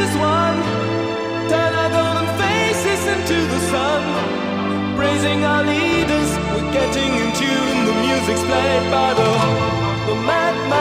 as one. Turn our golden faces into the sun. Praising our leaders, we're getting in tune. The music's played by the madman.